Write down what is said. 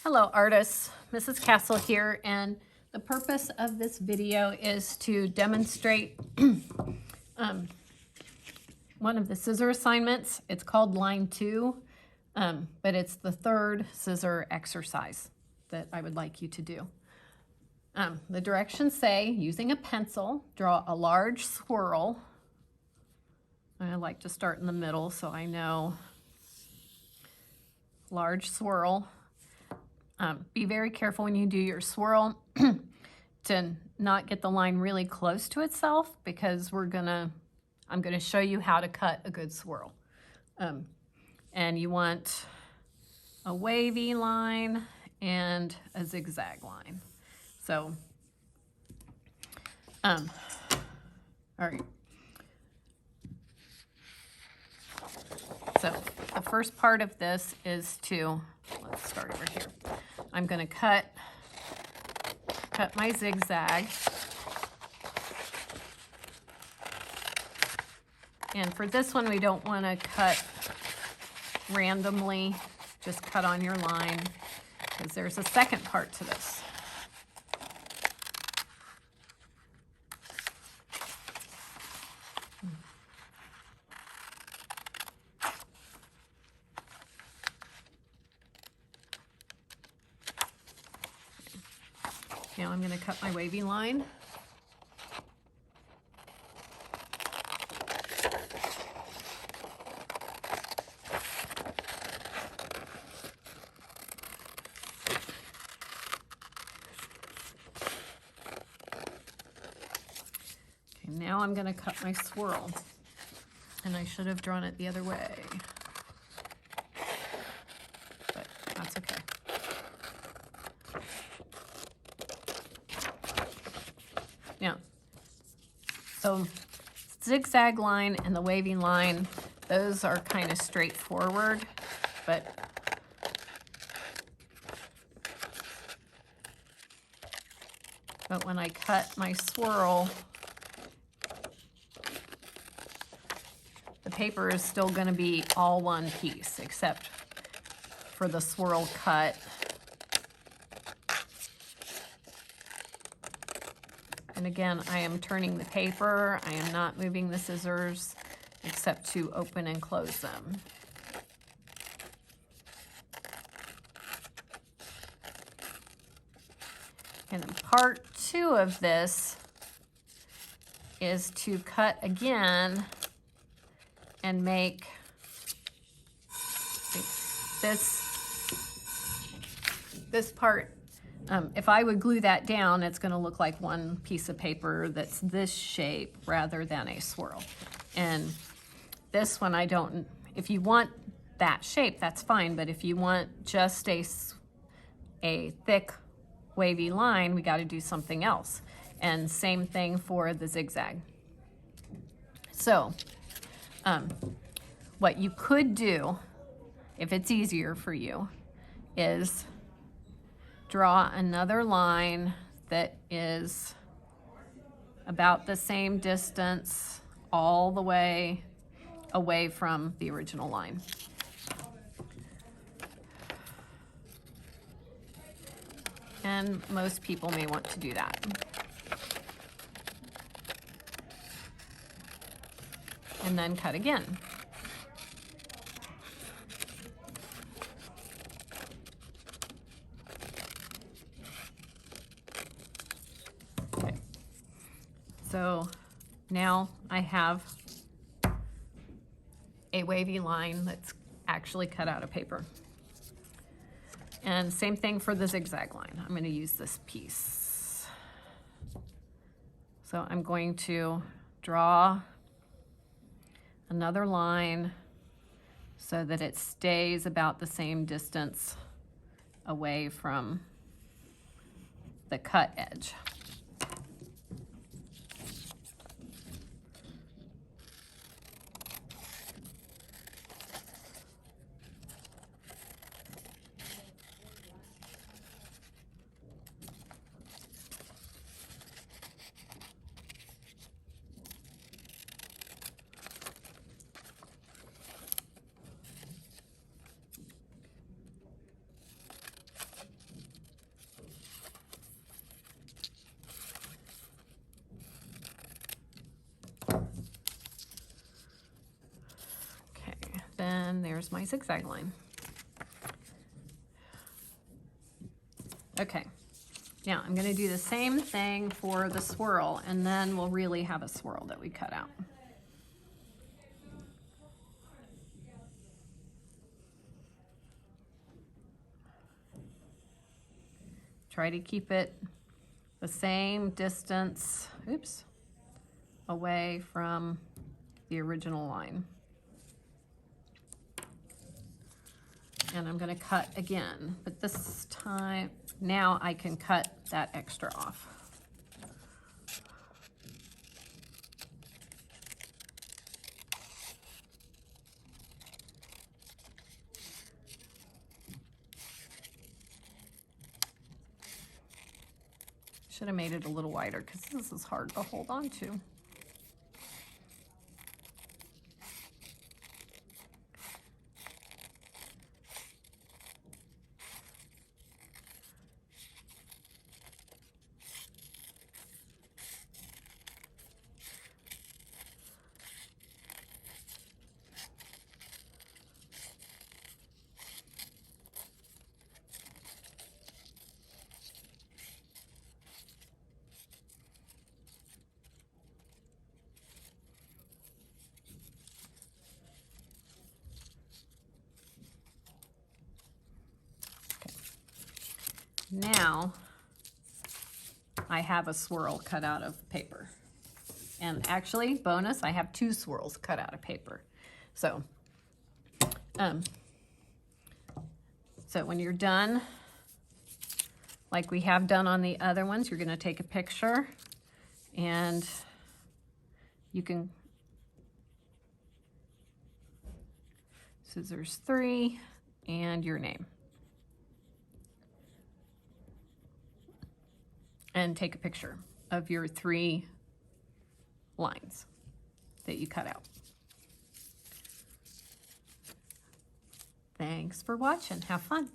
Hello artists, Mrs. Castle here, and the purpose of this video is to demonstrate one of the scissor assignments. It's called line 2, but it's the third scissor exercise that I would like you to do. The directions say, using a pencil, draw a large swirl. I like to start in the middle so I know. Large swirl. Be very careful when you do your swirl to not get the line really close to itself, because I'm gonna show you how to cut a good swirl. And you want a wavy line and a zigzag line. So, all right. So the first part of this is let's start over here. I'm going to cut my zigzag. And for this one, we don't want to cut randomly, just cut on your line, because there's a second part to this. Now I'm going to cut my wavy line. Okay, now I'm going to cut my swirl. And I should have drawn it the other way, but that's okay. Now, so zigzag line and the wavy line, those are kind of straightforward, but when I cut my swirl, the paper is still going to be all one piece, except for the swirl cut. And again, I am turning the paper. I am not moving the scissors except to open and close them. And then part 2 of this is to cut again and make this part. If I would glue that down, it's going to look like one piece of paper that's this shape rather than a swirl. And this one, if you want that shape, that's fine. But if you want just a thick, wavy line, we got to do something else. And same thing for the zigzag. So, what you could do, if it's easier for you, is draw another line that is about the same distance all the way away from the original line. And most people may want to do that. And then cut again. So now I have a wavy line that's actually cut out of paper. And same thing for the zigzag line. I'm going to use this piece. So I'm going to draw another line so that it stays about the same distance away from the cut edge. And there's my zigzag line. Okay, now I'm gonna do the same thing for the swirl, and then we'll really have a swirl that we cut out. Try to keep it the same distance, oops, away from the original line. And I'm gonna cut again, but this time, now I can cut that extra off. Should have made it a little wider because this is hard to hold on to. Now I have a swirl cut out of paper. And actually, bonus, I have 2 swirls cut out of paper. So when you're done, like we have done on the other ones, you're gonna take a picture and you can, scissors 3 and your name. And take a picture of your 3 lines that you cut out. Thanks for watching. Have fun.